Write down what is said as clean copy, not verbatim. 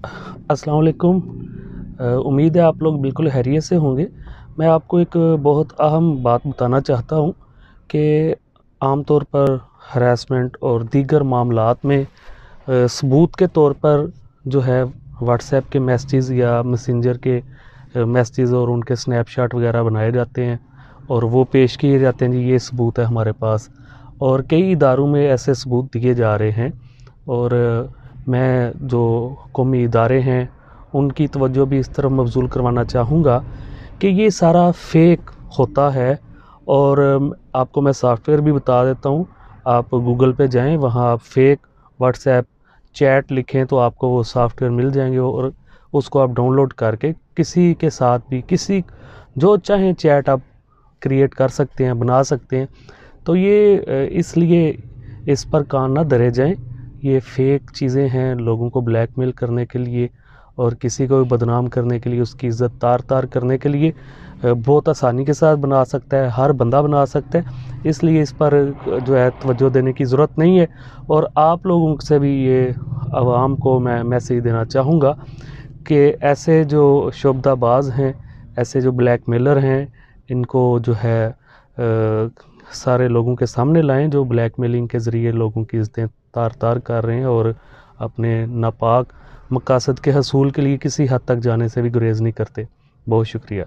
अस्सलाम वालेकुम। उम्मीद है आप लोग बिल्कुल खैरियत से होंगे। मैं आपको एक बहुत अहम बात बताना चाहता हूँ कि आम तौर पर हरासमेंट और दीगर मामलात में सबूत के तौर पर जो है व्हाट्सएप के मैसेजेस या मैसेंजर के मैसेजेस और उनके स्नैपशॉट वगैरह बनाए जाते हैं और वो पेश किए जाते हैं, जी ये सबूत है हमारे पास। और कई इदारों में ऐसे सबूत दिए जा रहे हैं और मैं जो कौमी इदारे हैं उनकी तवज्जो भी इस तरफ मबज़ूल करवाना चाहूँगा कि ये सारा फ़ेक होता है। और आपको मैं सॉफ्टवेयर भी बता देता हूँ। आप गूगल पे जाएं, वहाँ आप फ़ेक व्हाट्सएप चैट लिखें तो आपको वो सॉफ्टवेयर मिल जाएंगे और उसको आप डाउनलोड करके किसी के साथ भी किसी जो चाहें चैट आप क्रिएट कर सकते हैं, बना सकते हैं। तो ये इसलिए इस पर कान ना धरे जाएं। ये फ़ेक चीज़ें हैं लोगों को ब्लैकमेल करने के लिए और किसी को भी बदनाम करने के लिए, उसकी इज़्ज़त तार-तार करने के लिए बहुत आसानी के साथ बना सकता है, हर बंदा बना सकता है। इसलिए इस पर जो है तवज्जो देने की ज़रूरत नहीं है। और आप लोगों से भी ये आवाम को मैं मैसेज देना चाहूँगा कि ऐसे जो शोबदाबाज हैं, ऐसे जो ब्लैकमेलर हैं, इनको जो है सारे लोगों के सामने लाएं जो ब्लैकमेलिंग के ज़रिए लोगों की इज़्ज़तें तार-तार कर रहे हैं और अपने नापाक मकासद के हसूल के लिए किसी हद तक जाने से भी गुरेज़ नहीं करते। बहुत शुक्रिया।